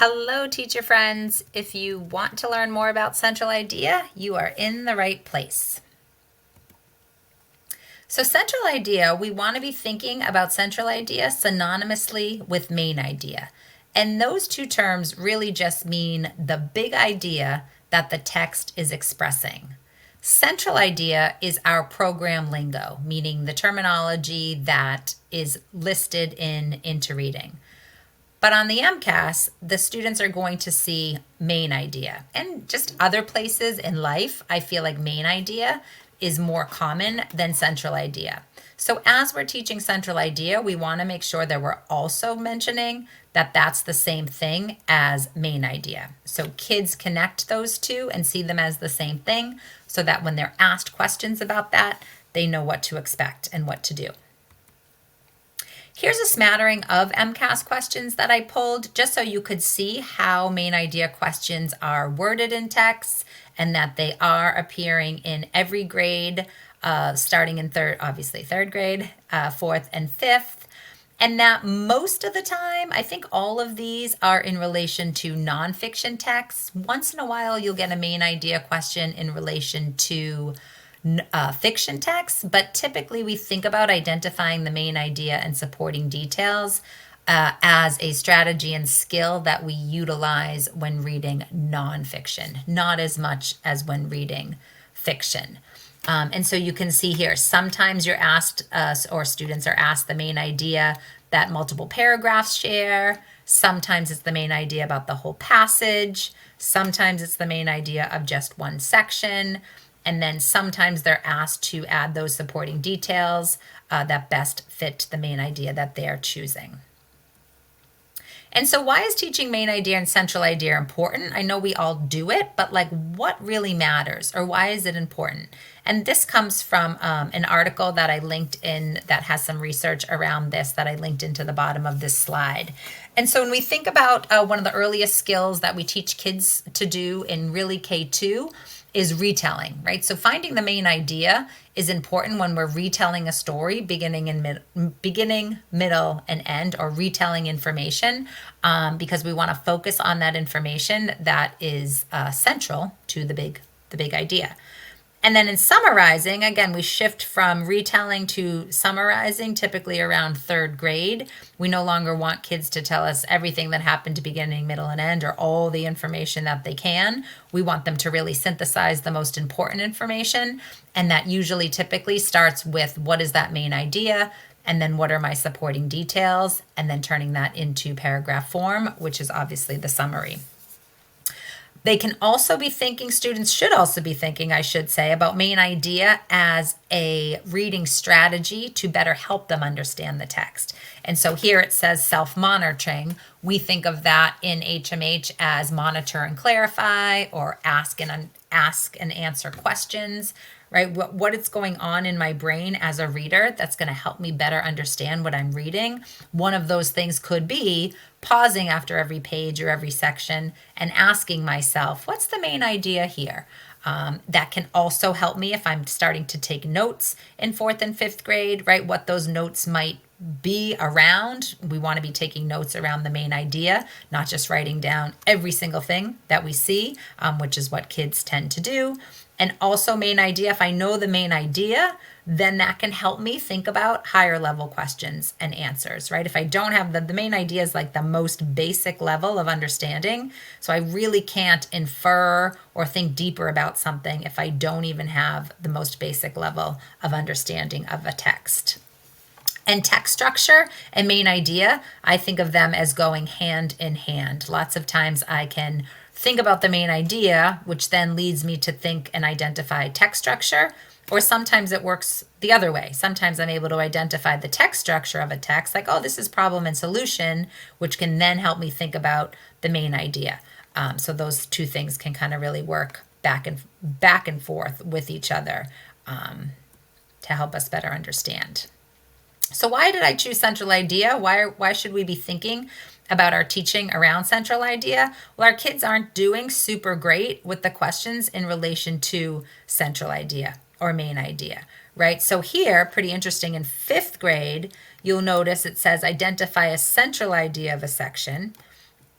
Hello, teacher friends. If you want to learn more about Central Idea, you are in the right place. So Central Idea, we want to be thinking about Central Idea synonymously with Main Idea. And those two terms really just mean the big idea that the text is expressing. Central Idea is our program lingo, meaning the terminology that is listed in Into Reading. But on the MCAS, the students are going to see Main Idea. And just other places in life, I feel like Main Idea is more common than Central Idea. So as we're teaching Central Idea, we want to make sure that we're also mentioning that that's the same thing as Main Idea. So kids connect those two and see them as the same thing so that when they're asked questions about that, they know what to expect and what to do. Here's a smattering of MCAS questions that I pulled just so you could see how Main Idea questions are worded in texts and that they are appearing in every grade, starting in third grade, fourth and fifth. And that most of the time, I think all of these are in relation to nonfiction texts. Once in a while, you'll get a Main Idea question in relation to fiction texts, but typically we think about identifying the main idea and supporting details as a strategy and skill that we utilize when reading nonfiction, not as much as when reading fiction. And so you can see here, sometimes you're asked, or students are asked the main idea that multiple paragraphs share. Sometimes it's the main idea about the whole passage. Sometimes it's the main idea of just one section. And then sometimes they're asked to add those supporting details that best fit the main idea that they're choosing. And so why is teaching Main Idea and Central Idea important? I know we all do it, but like what really matters or why is it important? And this comes from an article that I linked in that has some research around this that I linked into the bottom of this slide. And so when we think about one of the earliest skills that we teach kids to do in really K2 is retelling, right? So finding the main idea is important when we're retelling a story, beginning, middle, and end, or retelling information, because we want to focus on that information that is central to the big idea. And then in summarizing, again, we shift from retelling to summarizing, typically around third grade. We no longer want kids to tell us everything that happened to beginning, middle, and end, or all the information that they can. We want them to really synthesize the most important information. And that usually typically starts with what is that main idea? And then what are my supporting details? And then turning that into paragraph form, which is obviously the summary. They can also be thinking, students should also be thinking, I should say, about main idea as a reading strategy to better help them understand the text. And so here it says self-monitoring. We think of that in HMH as monitor and clarify, or ask and answer questions, right? What is going on in my brain as a reader that's going to help me better understand what I'm reading. One of those things could be pausing after every page or every section and asking myself, what's the main idea here? That can also help me if I'm starting to take notes in fourth and fifth grade, right? What those notes might be around. We want to be taking notes around the main idea, not just writing down every single thing that we see, which is what kids tend to do. And also main idea, if I know the main idea, then that can help me think about higher level questions and answers, right? If I don't have the main idea is like the most basic level of understanding. So I really can't infer or think deeper about something if I don't even have the most basic level of understanding of a text. And text structure and main idea, I think of them as going hand in hand. Lots of times I can think about the main idea, which then leads me to think and identify text structure, or sometimes it works the other way. Sometimes I'm able to identify the text structure of a text, like, oh, this is problem and solution, which can then help me think about the main idea. So those two things can kind of really work back and forth with each other to help us better understand. So why did I choose Central Idea? Why should we be thinking about our teaching around Central Idea? Well, our kids aren't doing super great with the questions in relation to Central Idea or main idea, right? So here, pretty interesting, in fifth grade, you'll notice it says identify a central idea of a section.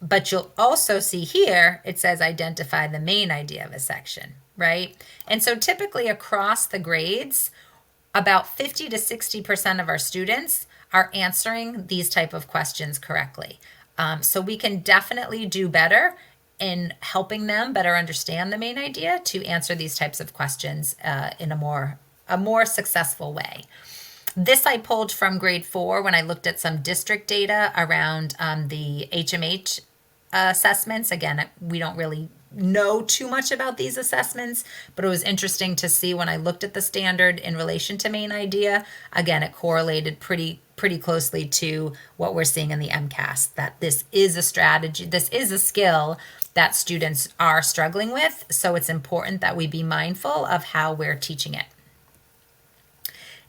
But you'll also see here, it says identify the main idea of a section, right? And so typically across the grades, about 50 to 60% of our students are answering these type of questions correctly. So we can definitely do better in helping them better understand the main idea to answer these types of questions in a more successful way. This I pulled from grade 4 when I looked at some district data around the HMH assessments. Again, we don't really know too much about these assessments, but it was interesting to see when I looked at the standard in relation to main idea. Again, it correlated pretty closely to what we're seeing in the MCAS, that this is a strategy, this is a skill that students are struggling with. So it's important that we be mindful of how we're teaching it.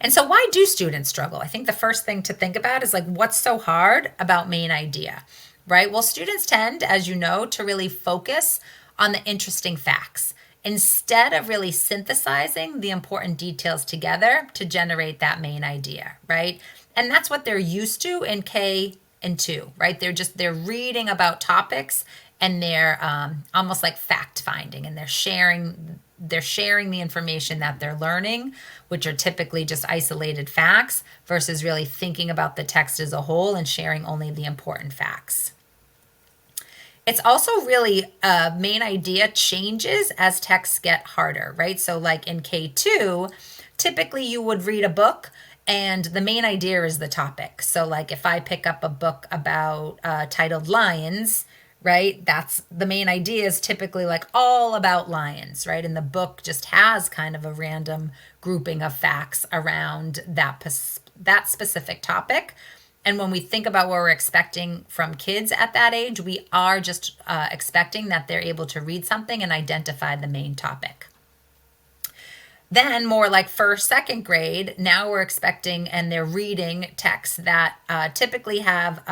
And so why do students struggle? I think the first thing to think about is like, what's so hard about main idea, right? Well, students tend, as you know, to really focus on the interesting facts instead of really synthesizing the important details together to generate that main idea, right? And that's what they're used to in K and 2, right? They're reading about topics and they're almost like fact finding, and they're sharing the information that they're learning, which are typically just isolated facts, versus really thinking about the text as a whole and sharing only the important facts. It's also really main idea changes as texts get harder, right? So like in K2, typically you would read a book and the main idea is the topic. So like if I pick up a book about titled Lions, right? That's the main idea is typically like all about lions, right? And the book just has kind of a random grouping of facts around that specific topic. And when we think about what we're expecting from kids at that age, we are just expecting that they're able to read something and identify the main topic. Then more like first, second grade, now we're expecting, and they're reading texts that typically have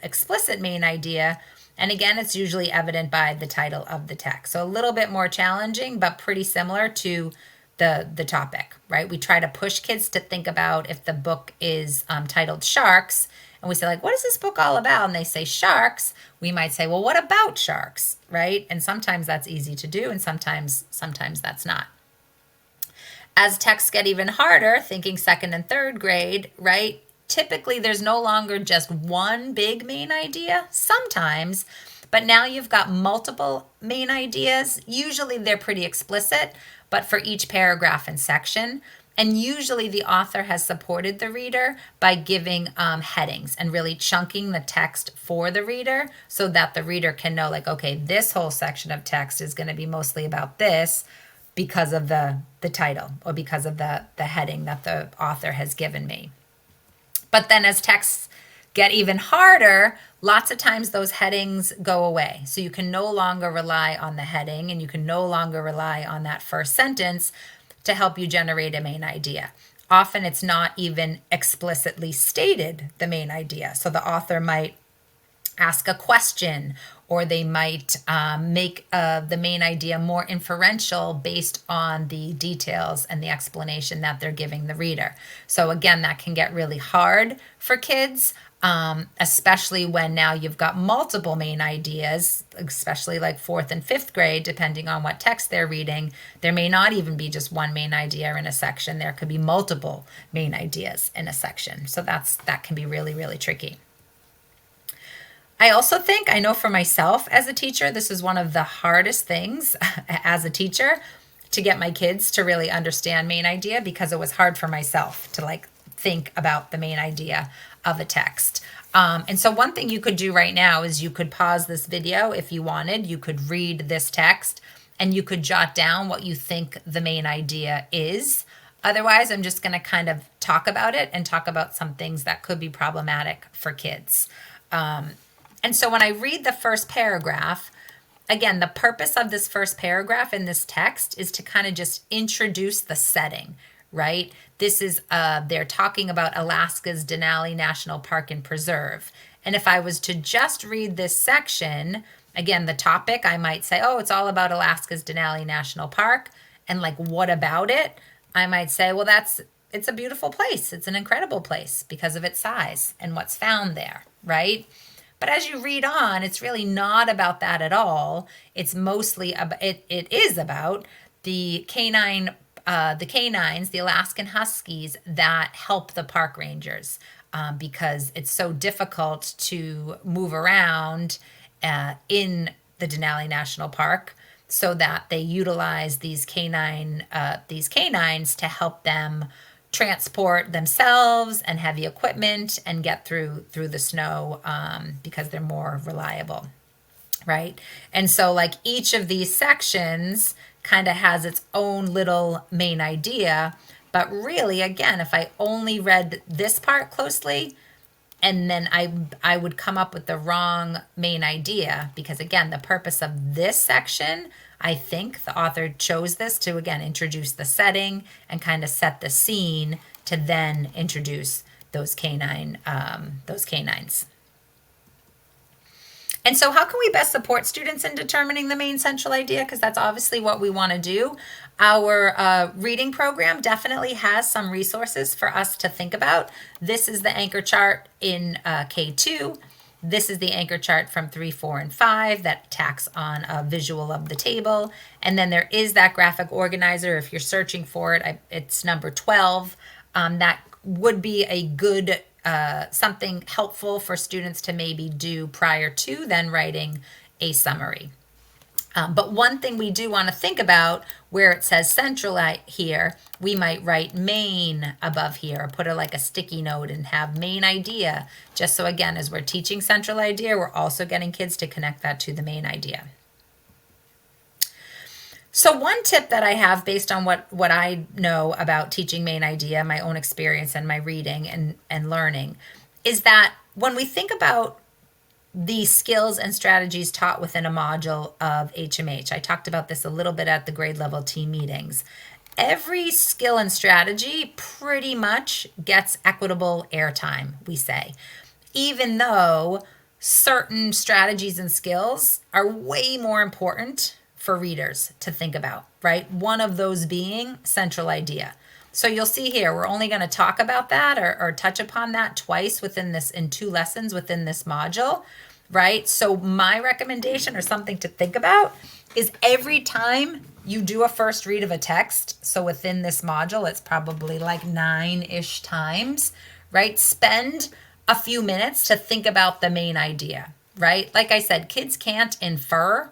explicit main idea. And again, it's usually evident by the title of the text. So a little bit more challenging, but pretty similar to the topic, right? We try to push kids to think about if the book is titled Sharks, and we say like, what is this book all about? And they say sharks. We might say, well, what about sharks, right? And sometimes that's easy to do, and sometimes that's not. As texts get even harder, thinking second and third grade, right? Typically, there's no longer just one big main idea, sometimes, but now you've got multiple main ideas. Usually they're pretty explicit, but for each paragraph and section. And usually the author has supported the reader by giving headings and really chunking the text for the reader so that the reader can know like, okay, this whole section of text is going to be mostly about this because of the title or because of the heading that the author has given me. But then as texts get even harder, lots of times those headings go away. So you can no longer rely on the heading, and you can no longer rely on that first sentence to help you generate a main idea. Often it's not even explicitly stated, the main idea. So the author might ask a question, or they might make the main idea more inferential based on the details and the explanation that they're giving the reader. So again, that can get really hard for kids, especially when now you've got multiple main ideas, especially like fourth and fifth grade, depending on what text they're reading. There may not even be just one main idea in a section. There could be multiple main ideas in a section. So that can be really, really tricky. I also think, I know for myself as a teacher, this is one of the hardest things as a teacher to get my kids to really understand main idea, because it was hard for myself to like think about the main idea of a text. And so one thing you could do right now is you could pause this video if you wanted. You could read this text and you could jot down what you think the main idea is. Otherwise, I'm just going to kind of talk about it and talk about some things that could be problematic for kids. And so when I read the first paragraph, again, the purpose of this first paragraph in this text is to kind of just introduce the setting, right? This is, they're talking about Alaska's Denali National Park and Preserve. And if I was to just read this section, again, the topic, I might say, oh, it's all about Alaska's Denali National Park. And like, what about it? I might say, well, it's a beautiful place. It's an incredible place because of its size and what's found there, right? But as you read on, it's really not about that at all. It's mostly about it is about the canines, the Alaskan Huskies that help the park rangers, because it's so difficult to move around in the Denali National Park, so that they utilize these canines to help them transport themselves and heavy equipment and get through the snow, because they're more reliable, right? And so like each of these sections kind of has its own little main idea, but really, again, if I only read this part closely, and then I would come up with the wrong main idea, because again, the purpose of this section, I think the author chose this to again introduce the setting and kind of set the scene to then introduce those canines. And so how can we best support students in determining the main central idea? Because that's obviously what we want to do. Our reading program definitely has some resources for us to think about. This is the anchor chart in K2. This is the anchor chart from 3, 4, and 5 that tacks on a visual of the table. And then there is that graphic organizer. If you're searching for it, it's number 12. That would be a good something helpful for students to maybe do prior to then writing a summary. But one thing we do want to think about, where it says central here, we might write main above here, or put like a sticky note and have main idea, just so again, as we're teaching central idea, we're also getting kids to connect that to the main idea. So one tip that I have based on what I know about teaching main idea, my own experience and my reading and learning, is that when we think about the skills and strategies taught within a module of HMH, I talked about this a little bit at the grade level team meetings. Every skill and strategy pretty much gets equitable airtime, we say, even though certain strategies and skills are way more important for readers to think about, right? One of those being central idea. So you'll see here, we're only going to talk about that or touch upon that twice within this, in 2 lessons within this module, right? So my recommendation, or something to think about, is every time you do a first read of a text, so within this module, it's probably like 9-ish times, right? Spend a few minutes to think about the main idea, right? Like I said, kids can't infer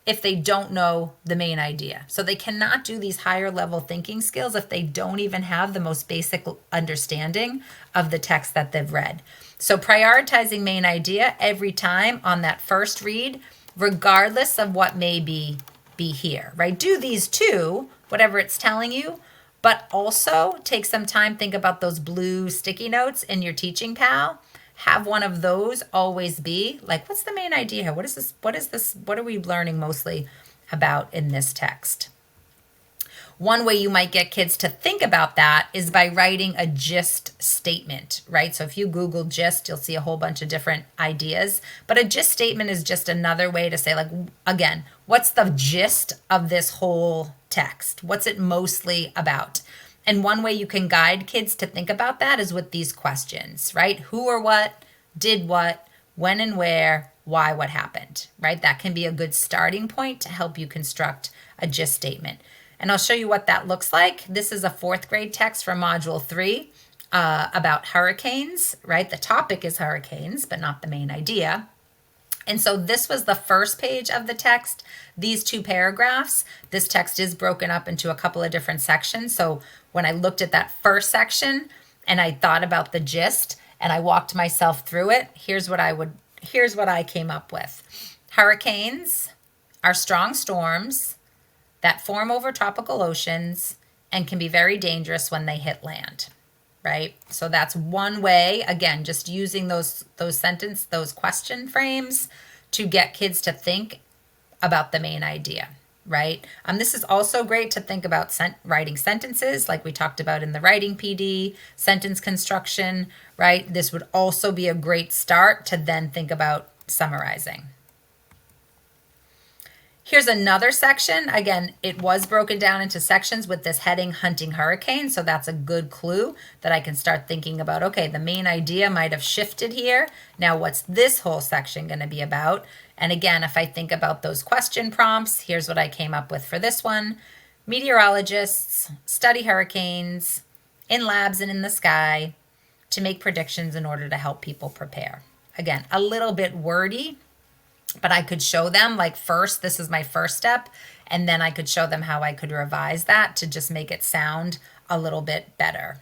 if they don't know the main idea. So they cannot do these higher level thinking skills if they don't even have the most basic understanding of the text that they've read. So prioritizing main idea every time on that first read, regardless of what may be here, right? Do these two, whatever it's telling you, but also take some time, think about those blue sticky notes in your teaching pal. Have one of those always be like, what's the main idea? What is this? What are we learning mostly about in this text? One way you might get kids to think about that is by writing a gist statement, right? So if you Google gist, you'll see a whole bunch of different ideas, but a gist statement is just another way to say, like, again, what's the gist of this whole text? What's it mostly about? And one way you can guide kids to think about that is with these questions, right? Who or what, did what, when and where, why, what happened, right? That can be a good starting point to help you construct a gist statement. And I'll show you what that looks like. This is a 4th grade text from Module 3 about hurricanes, right? The topic is hurricanes, but not the main idea. And so this was the first page of the text, these 2 paragraphs. This text is broken up into a couple of different sections. So when I looked at that first section and I thought about the gist and I walked myself through it, here's what I came up with. Hurricanes are strong storms that form over tropical oceans and can be very dangerous when they hit land. Right? So that's one way, again, just using those question frames to get kids to think about the main idea, right? This is also great to think about writing sentences, like we talked about in the writing PD, sentence construction, right? This would also be a great start to then think about summarizing. Here's another section. Again, it was broken down into sections with this heading, Hunting Hurricane. So that's a good clue that I can start thinking about, okay, the main idea might have shifted here. Now, what's this whole section going to be about? And again, if I think about those question prompts, here's what I came up with for this one. Meteorologists study hurricanes in labs and in the sky to make predictions in order to help people prepare. Again, a little bit wordy, but I could show them, like, first, this is my first step, and then I could show them how I could revise that to just make it sound a little bit better.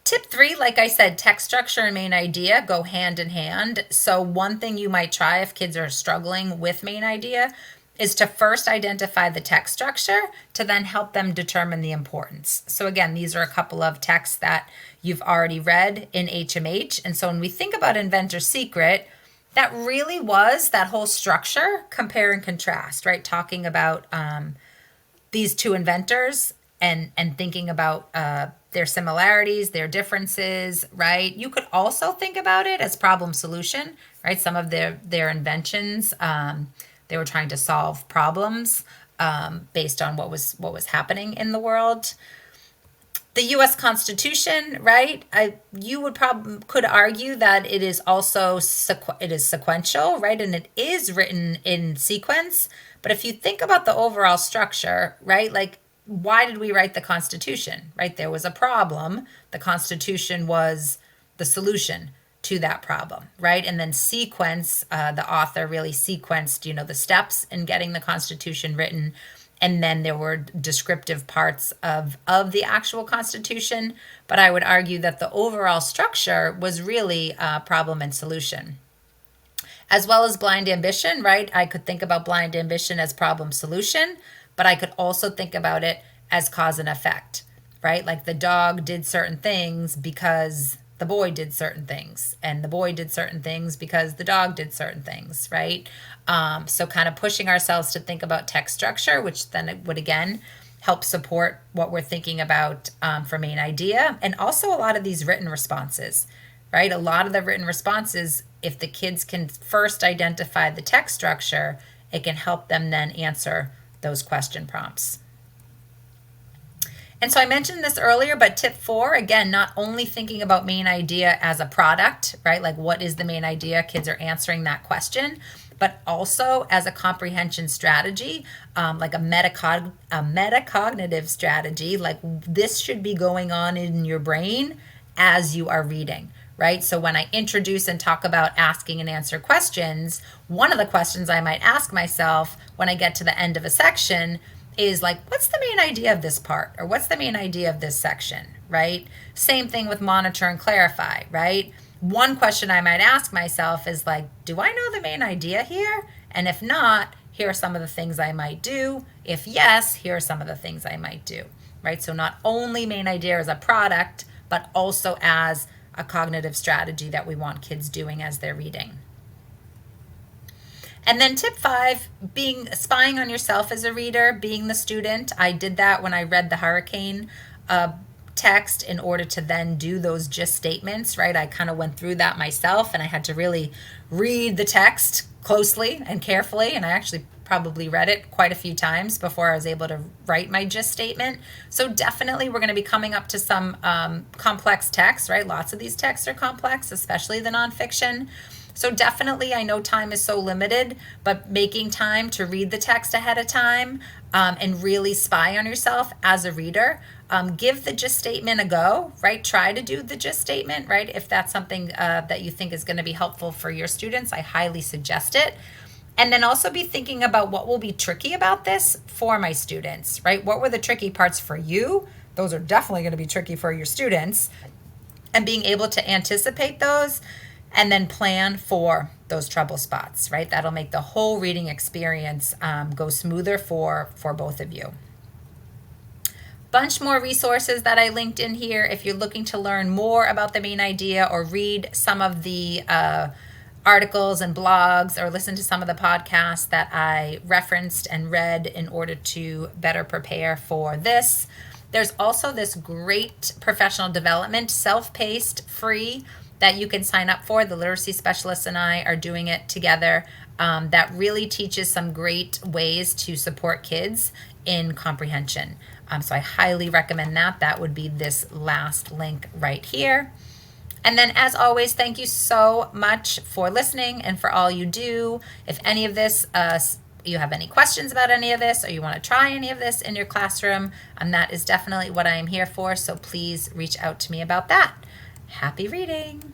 Tip 3, like I said, text structure and main idea go hand in hand. So one thing you might try if kids are struggling with main idea is to first identify the text structure to then help them determine the importance. So again, these are a couple of texts that you've already read in HMH. And so when we think about Inventor's Secret, that really was that whole structure, compare and contrast, right? Talking about these two inventors and thinking about their similarities, their differences, right? You could also think about it as problem solution, right? Some of their inventions, they were trying to solve problems based on what was happening in the world. The U.S. Constitution, right? You could argue that it is also sequential, right? And it is written in sequence. But if you think about the overall structure, right? Like, why did we write the Constitution, right? There was a problem. The Constitution was the solution to that problem, right? And then sequence, the author really sequenced, the steps in getting the Constitution written. And then there were descriptive parts of the actual Constitution. But I would argue that the overall structure was really problem and solution. As well as blind ambition, right? I could think about blind ambition as problem solution, but I could also think about it as cause and effect, right? Like the dog did certain things because the boy did certain things, and the boy did certain things because the dog did certain things, right? So kind of pushing ourselves to think about text structure, which then it would again help support what we're thinking about for main idea. And also a lot of these written responses, right? A lot of the written responses, if the kids can first identify the text structure, it can help them then answer those question prompts. And so I mentioned this earlier, but tip 4, again, not only thinking about main idea as a product, right? Like, what is the main idea? Kids are answering that question, but also as a comprehension strategy, like a metacognitive strategy. Like, this should be going on in your brain as you are reading, right? So when I introduce and talk about asking and answer questions, one of the questions I might ask myself when I get to the end of a section is like, what's the main idea of this part? Or what's the main idea of this section, right? Same thing with monitor and clarify, right? One question I might ask myself is like, do I know the main idea here? And if not, here are some of the things I might do. If yes, here are some of the things I might do, right? So not only main idea as a product, but also as a cognitive strategy that we want kids doing as they're reading. And then tip 5, spying on yourself as a reader, being the student. I did that when I read the hurricane text in order to then do those gist statements, right? I kind of went through that myself, and I had to really read the text closely and carefully. And I actually probably read it quite a few times before I was able to write my gist statement. So definitely we're going to be coming up to some complex text, right? Lots of these texts are complex, especially the nonfiction. So definitely, I know time is so limited, but making time to read the text ahead of time and really spy on yourself as a reader. Give the gist statement a go, right? Try to do the gist statement, right? If that's something that you think is going to be helpful for your students, I highly suggest it. And then also be thinking about what will be tricky about this for my students, right? What were the tricky parts for you? Those are definitely going to be tricky for your students. And being able to anticipate those and then plan for those trouble spots, right? That'll make the whole reading experience go smoother for both of you. Bunch more resources that I linked in here if you're looking to learn more about the main idea or read some of the articles and blogs or listen to some of the podcasts that I referenced and read in order to better prepare for this. There's also this great professional development, self-paced, free that you can sign up for. The literacy specialists and I are doing it together. That really teaches some great ways to support kids in comprehension. So I highly recommend that. That would be this last link right here. And then, as always, thank you so much for listening and for all you do. If any of this, you have any questions about any of this, or you want to try any of this in your classroom, that is definitely what I am here for. So please reach out to me about that. Happy reading.